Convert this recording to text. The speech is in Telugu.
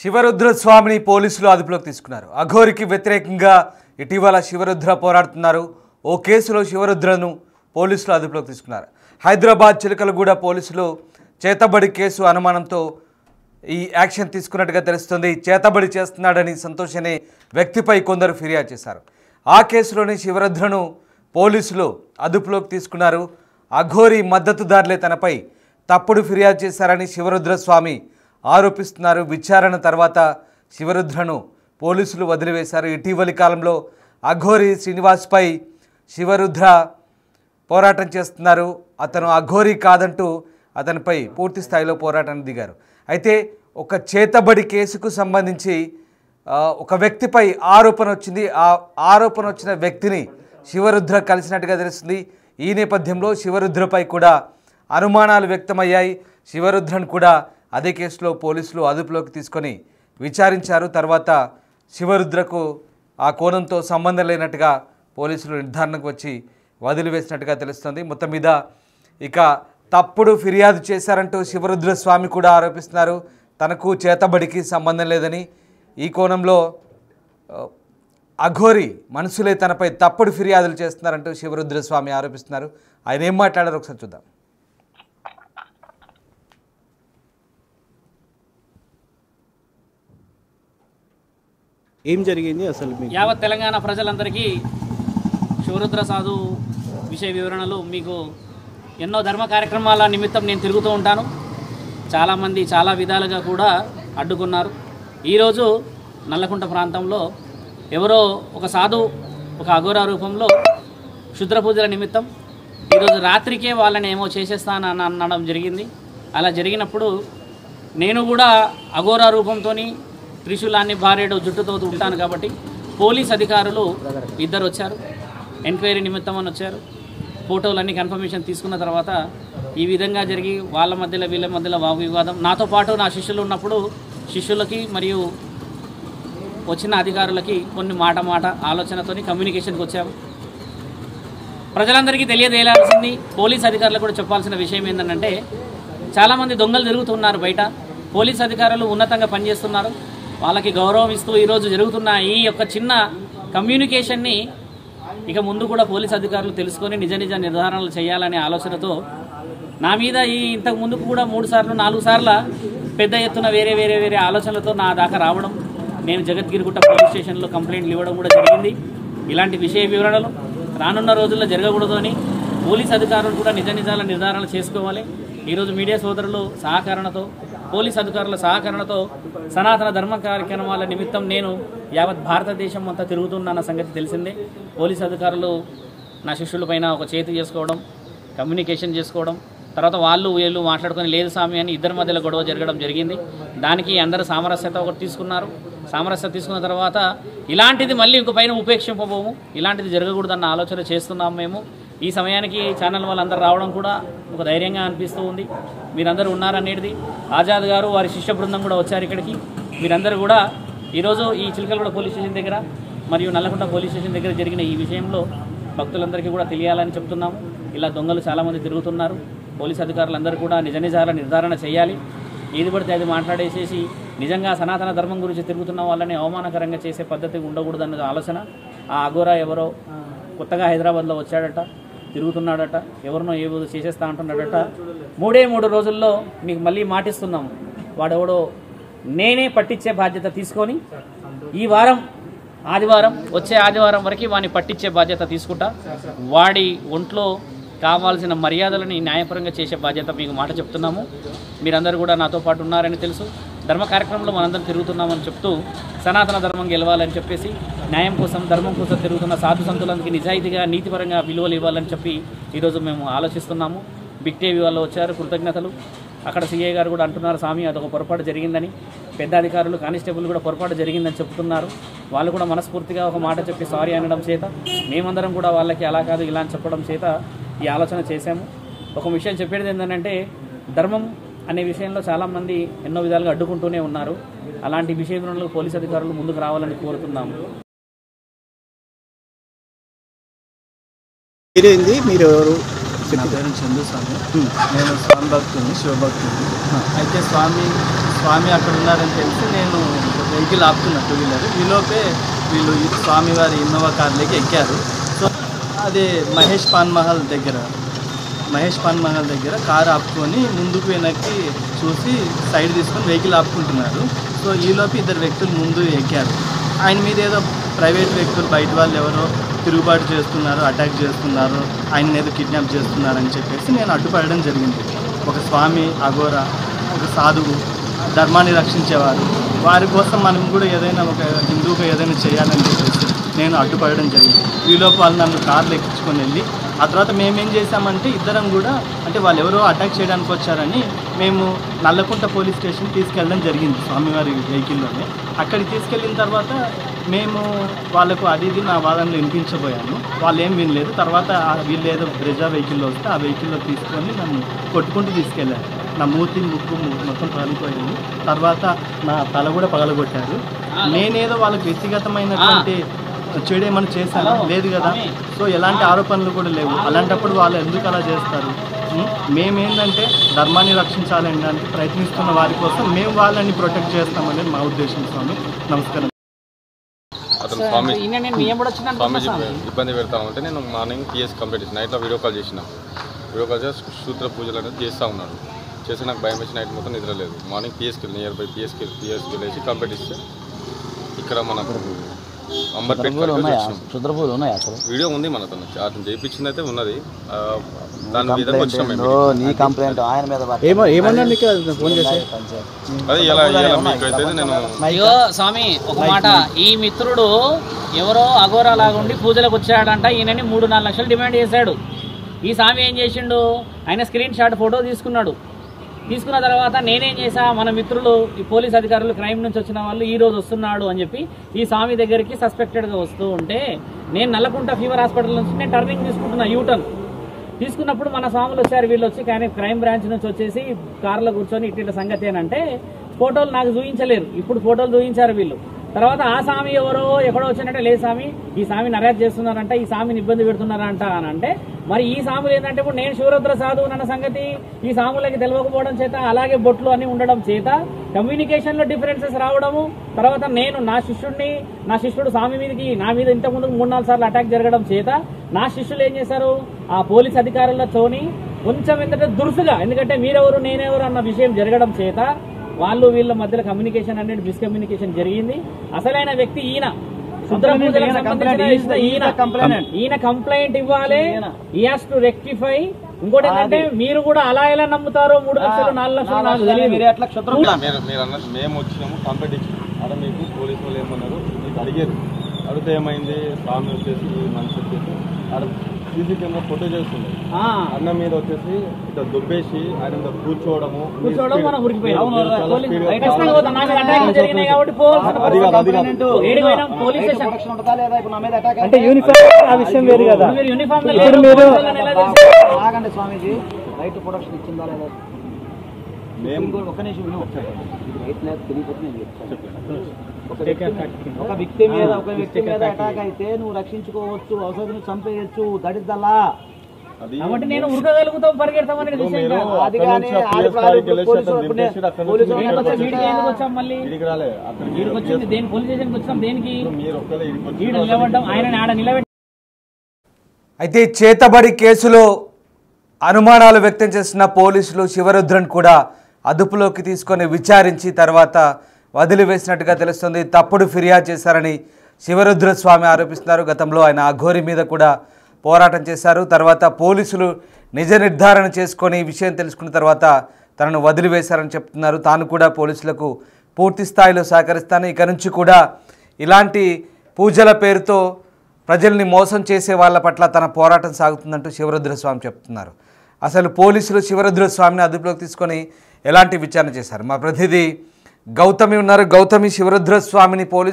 శివరుద్ర స్వామిని పోలీసులు అదుపులోకి తీసుకున్నారు. అఘోరికి వ్యతిరేకంగా ఇటీవల శివరుద్ర పోరాడుతున్నారు. ఓ కేసులో శివరుద్రను పోలీసులు అదుపులోకి తీసుకున్నారు. హైదరాబాద్ చిలకలగూడ పోలీసులు చేతబడి కేసు అనుమానంతో ఈ యాక్షన్ తీసుకున్నట్టుగా తెలుస్తుంది. చేతబడి చేస్తున్నాడని సంతోష్ అనే వ్యక్తిపై కొందరు ఫిర్యాదు చేశారు. ఆ కేసులోని శివరుద్రను పోలీసులు అదుపులోకి తీసుకున్నారు. అఘోరి మద్దతుదారులే తనపై తప్పుడు ఫిర్యాదు చేశారని శివరుద్ర స్వామి ఆరోపిస్తున్నారు. విచారణ తర్వాత శివరుద్రను పోలీసులు వదిలివేశారు. ఇటీవలి కాలంలో అఘోరి శ్రీనివాస్పై శివరుద్ర పోరాటం చేస్తున్నారు. అతను అఘోరి కాదంటూ అతనిపై పూర్తి స్థాయిలో పోరాటానికి దిగారు. అయితే ఒక చేతబడి కేసుకు సంబంధించి ఒక వ్యక్తిపై ఆరోపణ వచ్చింది. ఆ ఆరోపణ వచ్చిన వ్యక్తిని శివరుద్ర కలిసినట్టుగా తెలుస్తుంది. ఈ నేపథ్యంలో శివరుద్రపై కూడా అనుమానాలు వ్యక్తమయ్యాయి. శివరుద్రను కూడా అదే కేసులో పోలీసులు అదుపులోకి తీసుకొని విచారించారు. తర్వాత శివరుద్రకు ఆ కోణంతో సంబంధం లేనట్టుగా పోలీసులు నిర్ధారణకు వచ్చి వదిలివేసినట్టుగా తెలుస్తుంది. మొత్తం మీద ఇక తప్పుడు ఫిర్యాదు చేశారంటూ శివరుద్ర స్వామి కూడా ఆరోపిస్తున్నారు. తనకు చేతబడికి సంబంధం లేదని, ఈ కోణంలో అఘోరి మనుషులే తనపై తప్పుడు ఫిర్యాదులు చేస్తున్నారంటూ శివరుద్ర స్వామి ఆరోపిస్తున్నారు. ఆయన ఏం మాట్లాడారో ఒకసారి చూద్దాం. ఏం జరిగింది అసలు? యావత్ తెలంగాణ ప్రజలందరికీ శివరుద్ర సాధు విషయ వివరణలు మీకు ఎన్నో ధర్మ కార్యక్రమాల నిమిత్తం నేను తిరుగుతూ ఉంటాను. చాలామంది చాలా విధాలుగా కూడా అడ్డుకున్నారు. ఈరోజు నల్లకుంట ప్రాంతంలో ఎవరో ఒక సాధు ఒక అఘోరా రూపంలో క్షుద్ర పూజల నిమిత్తం ఈరోజు రాత్రికే వాళ్ళని ఏమో చేసేస్తానని అనడం జరిగింది. అలా జరిగినప్పుడు నేను కూడా అఘోరా రూపంతో త్రిశూలాన్ని భార్యడు జుట్టుతో ఉంటాను కాబట్టి పోలీస్ అధికారులు ఇద్దరు వచ్చారు. ఎంక్వైరీ నిమిత్తం అని వచ్చారు. ఫోటోలన్నీ కన్ఫర్మేషన్ తీసుకున్న తర్వాత ఈ విధంగా జరిగి వాళ్ళ మధ్యలో వీళ్ళ మధ్యలో వాగ్వివాదం. నాతో పాటు నా శిష్యులు ఉన్నప్పుడు శిష్యులకి మరియు వచ్చిన అధికారులకి కొన్ని మాట ఆలోచనతో కమ్యూనికేషన్కి వచ్చాము. ప్రజలందరికీ తెలియజేయాల్సింది, పోలీస్ అధికారులకు కూడా చెప్పాల్సిన విషయం ఏంటంటే చాలామంది దొంగలు తిరుగుతున్నారు బయట. పోలీస్ అధికారులు ఉన్నతంగా పనిచేస్తున్నారు. వాళ్ళకి గౌరవం ఇస్తూ ఈరోజు జరుగుతున్న ఈ యొక్క చిన్న కమ్యూనికేషన్ని ఇక ముందు కూడా పోలీస్ అధికారులు తెలుసుకొని నిజ నిర్ధారణలు చేయాలనే ఆలోచనతో నా మీద ఇంతకు ముందుకు కూడా 3 సార్లు 4 సార్లు పెద్ద ఎత్తున వేరే ఆలోచనలతో నా దాకా రావడం, నేను జగద్గిరిగుట్ట పోలీస్ స్టేషన్లో కంప్లైంట్లు ఇవ్వడం కూడా జరిగింది. ఇలాంటి విషయ వివరణలు రానున్న రోజుల్లో జరగకూడదు అని పోలీస్ అధికారులు కూడా నిజాల నిర్ధారణ చేసుకోవాలి. ఈరోజు మీడియా సోదరులు సహకరణతో, పోలీస్ అధికారుల సహకరణతో సనాతన ధర్మ కార్యక్రమాల నిమిత్తం నేను యావత్ భారతదేశం అంతా తిరుగుతున్న సంగతి తెలిసిందే. పోలీస్ అధికారులు నా శిష్యులపైన ఒక చేతి చేసుకోవడం, కమ్యూనికేషన్ చేసుకోవడం, తర్వాత వీళ్ళు మాట్లాడుకొని లేదు స్వామి అని ఇద్దరి మధ్యలో గొడవ జరగడం జరిగింది. దానికి అందరూ సామరస్యత ఒకటి తీసుకున్నారు. సామరస్యత తీసుకున్న తర్వాత ఇలాంటిది మళ్ళీ ఇంక పైన ఉపేక్షింపబోము, ఇలాంటిది జరగకూడదన్న ఆలోచన చేస్తున్నాము మేము. ఈ సమయానికి ఛానల్ వాళ్ళందరూ రావడం కూడా ఒక ధైర్యంగా అనిపిస్తూ ఉంది. మీరందరూ ఉన్నారనేది ఆజాద్ గారు వారి శిష్య బృందం కూడా వచ్చారు ఇక్కడికి. మీరందరూ కూడా ఈరోజు ఈ చిలకలగూడ పోలీస్ స్టేషన్ దగ్గర మరియు నల్లకుంట పోలీస్ స్టేషన్ దగ్గర జరిగిన ఈ విషయంలో భక్తులందరికీ కూడా తెలియాలని చెప్తున్నాము. ఇలా దొంగలు చాలామంది తిరుగుతున్నారు. పోలీస్ అధికారులందరూ కూడా నిజాల నిర్ధారణ చేయాలి. ఏది పడితే అది మాట్లాడేసేసి నిజంగా సనాతన ధర్మం గురించి తిరుగుతున్న వాళ్ళని అవమానకరంగా చేసే పద్ధతి ఉండకూడదన్న ఆలోచన. ఆ అఘోరా ఎవరో కొత్తగా హైదరాబాద్లో వచ్చాడట, తిరుగుతున్నాడట, ఎవరినో ఏదో చేసేస్తా అంటున్నాడట. 3 రోజుల్లో మీకు మళ్ళీ మాటిస్తున్నాము, వాడెవడో నేనే పట్టించే బాధ్యత తీసుకొని ఈ వారం ఆదివారం వచ్చే ఆదివారం వరకు వాడిని పట్టించే బాధ్యత తీసుకుంటా. వాడి ఒంట్లో కావాల్సిన మర్యాదలని న్యాయపరంగా చేసే బాధ్యత మీకు మాట చెప్తున్నాము. మీరందరూ కూడా నాతో పాటు ఉన్నారని తెలుసు. ధర్మ కార్యక్రమంలో మనందరం తిరుగుతున్నామని చెప్తూ సనాతన ధర్మం గెలవాలని చెప్పేసి న్యాయం కోసం ధర్మం కోసం తిరుగుతున్న సాధు సంతులందరికీ నిజాయితీగా నీతిపరంగా విలువలు ఇవ్వాలని చెప్పి ఈరోజు మేము ఆలోచిస్తున్నాము. బిగ్ టీవీ వాళ్ళు వచ్చారు, కృతజ్ఞతలు. అక్కడ సీఐ గారు కూడా అంటున్నారు స్వామి అదొక పొరపాటు జరిగిందని. పెద్ద అధికారులు కానిస్టేబుల్ కూడా పొరపాటు జరిగిందని చెప్తున్నారు. వాళ్ళు కూడా మనస్ఫూర్తిగా ఒక మాట చెప్పి సారీ అనడం చేత మేమందరం కూడా వాళ్ళకి అలా కాదు ఇలా అని చెప్పడం చేత ఈ ఆలోచన చేశాము. ఒక విషయం చెప్పేది ఏంటంటే ధర్మం అనే విషయంలో చాలామంది ఎన్నో విధాలుగా అడ్డుకుంటూనే ఉన్నారు. అలాంటి విషయంలో పోలీస్ అధికారులు ముందుకు రావాలని కోరుతున్నాము. మీరు నా పేరు చందు స్వామి. నేను స్వామి భక్తుని, శివభక్తుని. అయితే స్వామి స్వామి అక్కడ ఉన్నారని తెలిసి నేను వెహికల్ ఆపుతున్నా 2 వీలర్. ఈలోపే వీళ్ళు స్వామివారి ఇన్నోవా కార్లోకి ఎక్కారు. సో అదే మహేష్ పాన్ మహల్ దగ్గర కారు ఆపుకొని ముందుకు వెనక్కి చూసి సైడ్ తీసుకొని వెహికల్ ఆపుకుంటున్నారు. సో ఈలోపు 2 వ్యక్తులు ముందు ఎక్కారు. ఆయన మీద ఏదో ప్రైవేట్ వ్యక్తులు బయట వాళ్ళు ఎవరో తిరుగుబాటు చేస్తున్నారు, అటాక్ చేస్తున్నారు, ఆయన ఏదో కిడ్నాప్ చేస్తున్నారని చెప్పేసి నేను అడ్డుపడడం జరిగింది. ఒక స్వామి అఘోరా, ఒక సాధువు, ధర్మాన్ని రక్షించేవారు, వారి కోసం మనం కూడా ఏదైనా ఒక హిందువుగా ఏదైనా చేయాలని చెప్పేసి నేను అడ్డుపడడం జరిగింది. ఈలోపు వాళ్ళు నన్ను కార్లు ఎక్కించుకొని వెళ్ళి ఆ తర్వాత మేమేం చేశామంటే ఇద్దరం కూడా అంటే వాళ్ళు ఎవరో అటాక్ చేయడానికి వచ్చారని మేము నల్లకుంట పోలీస్ స్టేషన్ తీసుకెళ్ళడం జరిగింది స్వామివారి వెహికల్లోనే. అక్కడికి తీసుకెళ్ళిన తర్వాత మేము వాళ్ళకు అది నా వాదనలు వినిపించబోయాను. వాళ్ళు ఏం వినలేదు. తర్వాత వీళ్ళు ఏదో బ్రెజా వెహికల్లో వస్తే ఆ వెహికల్లో తీసుకొని నన్ను కొట్టుకుంటూ తీసుకెళ్ళారు. నా మూతి ముక్కు మొత్తం పగిలిపోయింది. తర్వాత నా తల కూడా పగలగొట్టారు. నేనేదో వాళ్ళకి వ్యక్తిగతమైనటువంటి చెడేమని చేశాను లేదు కదా. సో ఎలాంటి ఆరోపణలు కూడా లేవు. అలాంటప్పుడు వాళ్ళు ఎందుకు అలా చేస్తారు? మేమేంటంటే ధర్మాన్ని రక్షించాలనడానికి ప్రయత్నిస్తున్న వారి కోసం మేము వాళ్ళని ప్రొటెక్ట్ చేస్తామనేది మా ఉద్దేశం. స్వామి నమస్కారం. అతను స్వామీజీ ఇబ్బంది పెడతామంటే నేను మార్నింగ్ పిఎస్ కంప్లీట్ చేసి నైట్లో వీడియో కాల్ చేసిన. వీడియో కాల్ చేసి సూత్ర పూజలు అనేది చేస్తూ ఉన్నాడు. చేసి నాకు భయం వేసి నైట్ మొత్తం నిద్ర లేదు. మార్నింగ్ పిఎస్కి నియర్ బై పిఎస్కి వెళ్ళేసి కంప్లీట్ ఇస్తే ఇక్కడ మనకు అంబర్పేట వీడియో ఉంది మన అతను చేయించింది అయితే ఉన్నది. దాని మీద వచ్చినాం అదే ఇలా మీకైతే నేను అయ్యో స్వామి ఒక మాట, ఈ మిత్రుడు ఎవరో అఘోరా లాగా ఉండి పూజలకు వచ్చాడంట. ఈయనని 3-4 లక్షలు డిమాండ్ చేశాడు. ఈ స్వామి ఏం చేసిండు, ఆయన స్క్రీన్ షాట్ ఫోటో తీసుకున్న తర్వాత నేనేం చేశా, మన మిత్రులు ఈ పోలీస్ అధికారులు క్రైమ్ నుంచి వచ్చిన వాళ్ళు ఈ రోజు వస్తున్నాడు అని చెప్పి ఈ స్వామి దగ్గరికి సస్పెక్టెడ్గా వస్తూ ఉంటే నేను నల్లకుంట ఫీవర్ హాస్పిటల్ నుంచి నేను టర్నింగ్ తీసుకుంటున్నా, యూటర్న్ తీసుకున్నప్పుడు మన స్వాములు వచ్చారు. వీళ్ళు వచ్చి కానీ క్రైమ్ బ్రాంచ్ నుంచి వచ్చేసి కార్లో కూర్చొని ఇట్లా సంగతి అంటే ఫోటోలు నాకు చూపించలేరు. ఇప్పుడు ఫోటోలు చూపించారు వీళ్ళు. తర్వాత ఆ స్వామి ఎవరో ఎక్కడో వచ్చినట్టే లేదు స్వామి ఈ స్వామిని అరెస్ట్ చేస్తున్నారంట, ఈ స్వామిని ఇబ్బంది పెడుతున్నారంట అని అంటే మరి ఈ స్వాములు ఏంటంటే ఇప్పుడు నేను శివరుద్ర సాధువు అన్న సంగతి ఈ స్వాములకి తెలియకపోవడం చేత అలాగే బొట్లు అన్ని ఉండడం చేత కమ్యూనికేషన్ లో డిఫరెన్సెస్ రావడము. తర్వాత నేను నా శిష్యుడు స్వామి మీదకి నా మీద ఇంతకుముందు 3-4 సార్లు అటాక్ జరగడం చేత నా శిష్యులు ఏం చేశారు, ఆ పోలీస్ అధికారులతోని కొంచెం ఏంటంటే దురుసుగా, ఎందుకంటే మీరెవరు నేనెవరు అన్న విషయం జరగడం చేత వాళ్ళు వీళ్ళ మధ్యలో కమ్యూనికేషన్ అనేది మిస్కమ్యూనికేషన్ జరిగింది. అసలైన వ్యక్తి ఈయన ఈయన కంప్లైంట్ ఇవ్వాలి. ఈ హాస్ టు రెక్టిఫై. ఇంకోటి ఏంటంటే మీరు కూడా అలా ఎలా నమ్ముతారో 3 లక్షలు 4 లక్షలు నాకు తెలియదు. మీరు అన్నట్టు మేము వచ్చినాము కంప్లైంట్ ఇచ్చినాము. అక్కడ మీకు పోలీసు వాళ్ళు ఏమన్నారు మీకు అడిగారు. అడిగితే ఏమైంది, స్వామి వచ్చేసి మనిషి వచ్చేసి సీసీ కెమెరా ఫోటో చేస్తుంది. అన్న మీద వచ్చేసి ఇట్లా దుబ్బేసి ఆయన కూర్చోవడము మనం ఉరికిపోయాం. అంటే యూనిఫామ్ ఆ విషయం వేరు కదా. ఇప్పుడు మీరు ఆగండి స్వామీజీ, రైట్ ప్రొడక్షన్ ఇచ్చిందా లేదా? ఒక నిమిషం ఒక వ్యక్తి మీద అటాక్ అయితే నువ్వు రక్షించుకోవచ్చు, అవసరం చంపేయచ్చు. That is the law. కాబట్టి నేను ఉరకగలుగుతాం, పరిగెడతామని వచ్చాం. మళ్ళీ వచ్చింది దేని పోలీస్ స్టేషన్కి వచ్చాం, దేనికి నిలబడ్డాం, ఆయన ఆడ నిలబెట్టి. అయితే చేతబడి కేసులో అనుమానాలు వ్యక్తం చేసిన పోలీసులు శివరుద్రన్ కూడా అదుపులోకి తీసుకొని విచారించి తర్వాత వదిలివేసినట్టుగా తెలుస్తుంది. తప్పుడు ఫిర్యాదు చేశారని శివరుద్ర స్వామి ఆరోపిస్తున్నారు. గతంలో ఆయన అఘోరి మీద కూడా పోరాటం చేశారు. తర్వాత పోలీసులు నిజ నిర్ధారణ చేసుకొని విషయం తెలుసుకున్న తర్వాత తనను వదిలివేశారని చెప్తున్నారు. తాను కూడా పోలీసులకు పూర్తి స్థాయిలో సహకరిస్తాను, ఇక నుంచి కూడా ఇలాంటి పూజల పేరుతో ప్రజల్ని మోసం చేసే వాళ్ళ పట్ల తన పోరాటం సాగుతుందంటూ శివరుద్ర స్వామి చెప్తున్నారు. అసలు పోలీసులు శివరుద్ర స్వామిని అదుపులోకి తీసుకొని ఎలాంటి విచారణ చేశారు? మా ప్రతినిధి గౌతమి ఉన్నారు. గౌతమి, శివరుద్ర స్వామిని పోలీసు